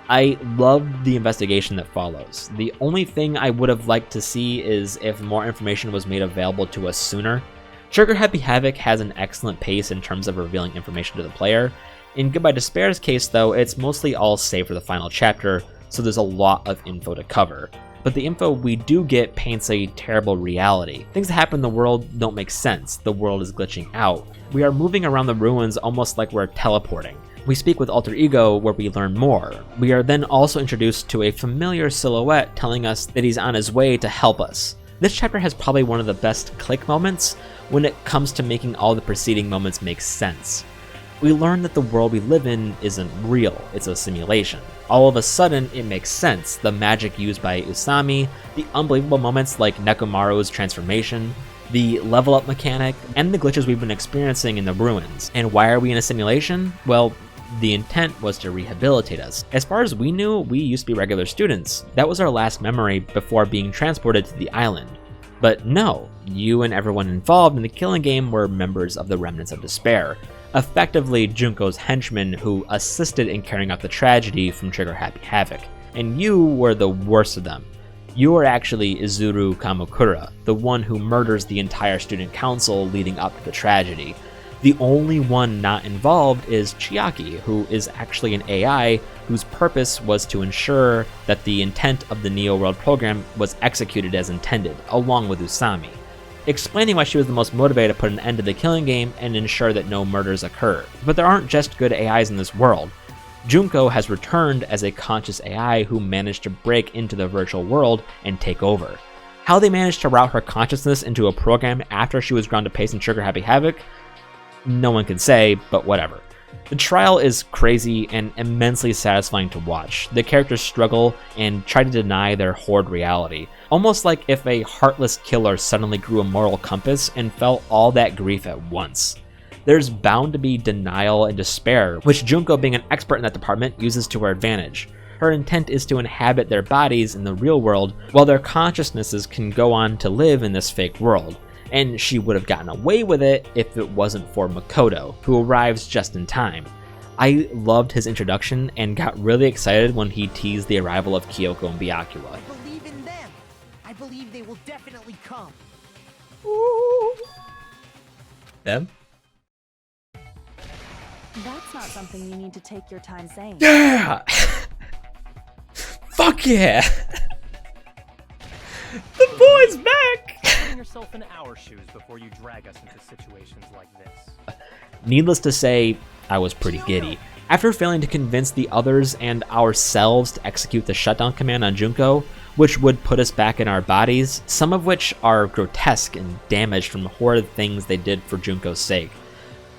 I loved the investigation that follows. The only thing I would have liked to see is if more information was made available to us sooner. Trigger Happy Havoc has an excellent pace in terms of revealing information to the player. In Goodbye Despair's case though, it's mostly all saved for the final chapter, so there's a lot of info to cover. But the info we do get paints a terrible reality. Things that happen in the world don't make sense, the world is glitching out. We are moving around the ruins almost like we're teleporting. We speak with Alter Ego where we learn more. We are then also introduced to a familiar silhouette telling us that he's on his way to help us. This chapter has probably one of the best click moments when it comes to making all the preceding moments make sense. We learn that the world we live in isn't real, it's a simulation. All of a sudden, it makes sense. The magic used by Usami, the unbelievable moments like Nekomaru's transformation, the level up mechanic, and the glitches we've been experiencing in the ruins. And why are we in a simulation? Well, the intent was to rehabilitate us. As far as we knew, we used to be regular students. That was our last memory before being transported to the island. But no, you and everyone involved in the killing game were members of the Remnants of Despair, effectively Junko's henchmen who assisted in carrying out the tragedy from Trigger Happy Havoc. And you were the worst of them. You are actually Izuru Kamakura, the one who murders the entire student council leading up to the tragedy. The only one not involved is Chiaki, who is actually an AI whose purpose was to ensure that the intent of the Neo World program was executed as intended, along with Usami, explaining why she was the most motivated to put an end to the killing game and ensure that no murders occur. But there aren't just good AIs in this world. Junko has returned as a conscious AI who managed to break into the virtual world and take over. How they managed to route her consciousness into a program after she was ground to paste in Trigger Happy Havoc, no one can say, but whatever. The trial is crazy and immensely satisfying to watch. The characters struggle and try to deny their horrid reality, almost like if a heartless killer suddenly grew a moral compass and felt all that grief at once. There's bound to be denial and despair, which Junko, being an expert in that department, uses to her advantage. Her intent is to inhabit their bodies in the real world, while their consciousnesses can go on to live in this fake world. And she would have gotten away with it if it wasn't for Makoto, who arrives just in time. I loved his introduction and got really excited when he teased the arrival of Kyoko and Byakuya. I believe in them. I believe they will definitely come. Them? That's not something you need to take your time saying. Yeah! Fuck yeah! The boy's back! Put yourself in our shoes before you drag us into situations like this. Needless to say, I was pretty giddy. After failing to convince the others and ourselves to execute the shutdown command on Junko, which would put us back in our bodies, some of which are grotesque and damaged from horrid things they did for Junko's sake,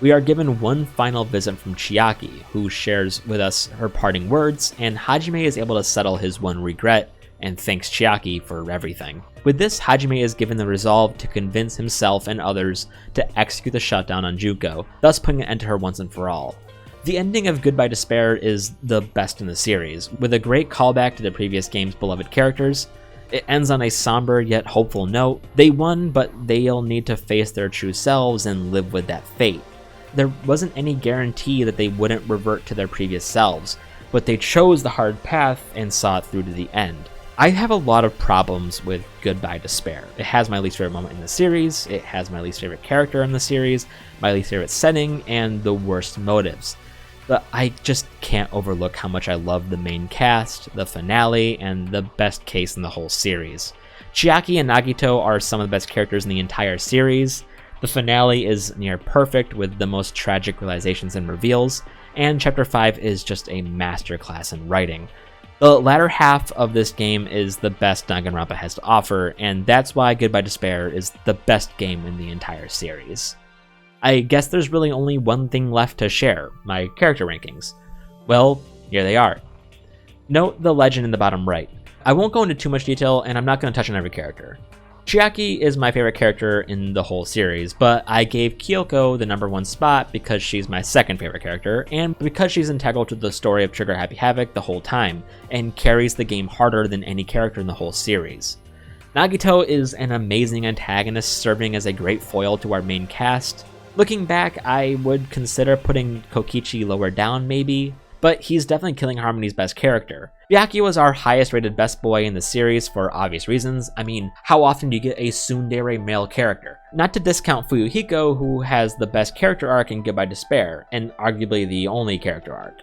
we are given one final visit from Chiaki, who shares with us her parting words, and Hajime is able to settle his one regret and thanks Chiaki for everything. With this, Hajime is given the resolve to convince himself and others to execute the shutdown on Junko, thus putting an end to her once and for all. The ending of Goodbye Despair is the best in the series, with a great callback to the previous game's beloved characters. It ends on a somber yet hopeful note. They won, but they'll need to face their true selves and live with that fate. There wasn't any guarantee that they wouldn't revert to their previous selves, but they chose the hard path and saw it through to the end. I have a lot of problems with Goodbye Despair. It has my least favorite moment in the series, it has my least favorite character in the series, my least favorite setting, and the worst motives. But I just can't overlook how much I love the main cast, the finale, and the best case in the whole series. Chiaki and Nagito are some of the best characters in the entire series. The finale is near perfect with the most tragic realizations and reveals, and Chapter 5 is just a masterclass in writing. The latter half of this game is the best Danganronpa has to offer, and that's why Goodbye Despair is the best game in the entire series. I guess there's really only one thing left to share, my character rankings. Well, here they are. Note the legend in the bottom right. I won't go into too much detail, and I'm not going to touch on every character. Chiaki is my favorite character in the whole series, but I gave Kyoko the #1 spot because she's my second favorite character, and because she's integral to the story of Trigger Happy Havoc the whole time, and carries the game harder than any character in the whole series. Nagito is an amazing antagonist serving as a great foil to our main cast. Looking back, I would consider putting Kokichi lower down maybe, but he's definitely Killing Harmony's best character. Byakuya was our highest rated best boy in the series for obvious reasons. I mean, how often do you get a tsundere male character? Not to discount Fuyuhiko, who has the best character arc in Goodbye Despair, and arguably the only character arc.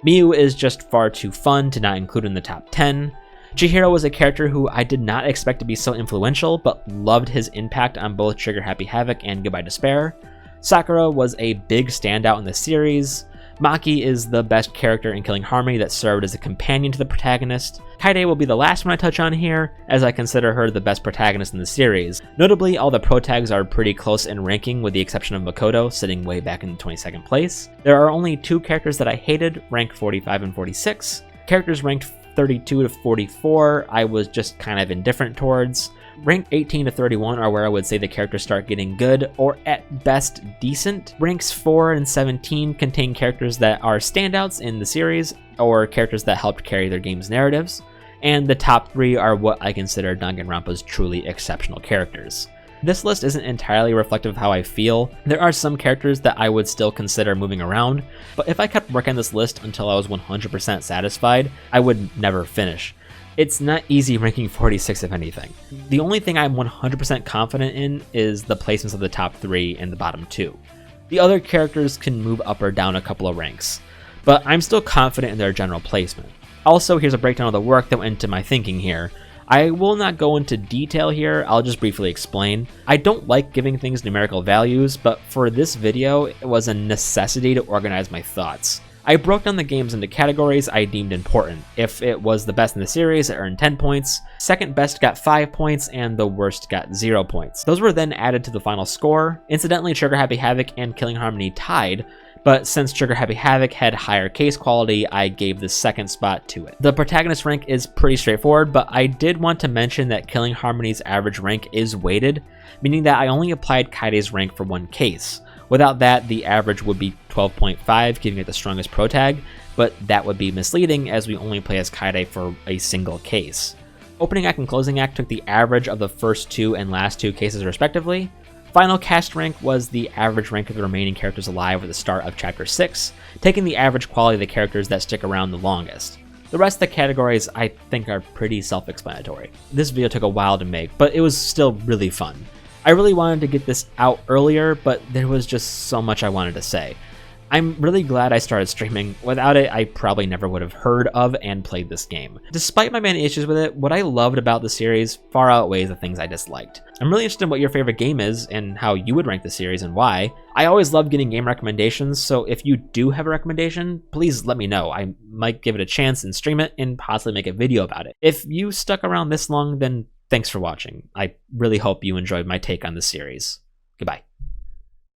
Miyu is just far too fun to not include in the top 10. Chihiro was a character who I did not expect to be so influential, but loved his impact on both Trigger Happy Havoc and Goodbye Despair. Sakura was a big standout in the series. Maki is the best character in Killing Harmony that served as a companion to the protagonist. Kaede will be the last one I touch on here, as I consider her the best protagonist in the series. Notably, all the protags are pretty close in ranking with the exception of Makoto, sitting way back in 22nd place. There are only 2 characters that I hated, ranked 45 and 46. Characters ranked 32 to 44, I was just kind of indifferent towards. Rank 18 to 31 are where I would say the characters start getting good, or at best decent. Ranks 4 and 17 contain characters that are standouts in the series, or characters that helped carry their game's narratives. And the top 3 are what I consider Danganronpa's truly exceptional characters. This list isn't entirely reflective of how I feel. There are some characters that I would still consider moving around, but if I kept working on this list until I was 100% satisfied, I would never finish. It's not easy ranking 46 if anything. The only thing I'm 100% confident in is the placements of the top 3 and the bottom 2. The other characters can move up or down a couple of ranks, but I'm still confident in their general placement. Also, here's a breakdown of the work that went into my thinking here. I will not go into detail here, I'll just briefly explain. I don't like giving things numerical values, but for this video, it was a necessity to organize my thoughts. I broke down the games into categories I deemed important. If it was the best in the series, it earned 10 points, second best got 5 points, and the worst got 0 points. Those were then added to the final score. Incidentally, Trigger Happy Havoc and Killing Harmony tied, but since Trigger Happy Havoc had higher case quality, I gave the second spot to it. The protagonist rank is pretty straightforward, but I did want to mention that Killing Harmony's average rank is weighted, meaning that I only applied Kaede's rank for one case. Without that, the average would be 12.5, giving it the strongest protag, but that would be misleading as we only play as Kaede for a single case. Opening act and closing act took the average of the first 2 and last 2 cases respectively. Final cast rank was the average rank of the remaining characters alive at the start of Chapter 6, taking the average quality of the characters that stick around the longest. The rest of the categories I think are pretty self-explanatory. This video took a while to make, but it was still really fun. I really wanted to get this out earlier, but there was just so much I wanted to say. I'm really glad I started streaming. Without it, I probably never would have heard of and played this game. Despite my many issues with it, what I loved about the series far outweighs the things I disliked. I'm really interested in what your favorite game is and how you would rank the series and why. I always love getting game recommendations, so if you do have a recommendation, please let me know. I might give it a chance and stream it and possibly make a video about it. If you stuck around this long, then thanks for watching. I really hope you enjoyed my take on this series. Goodbye.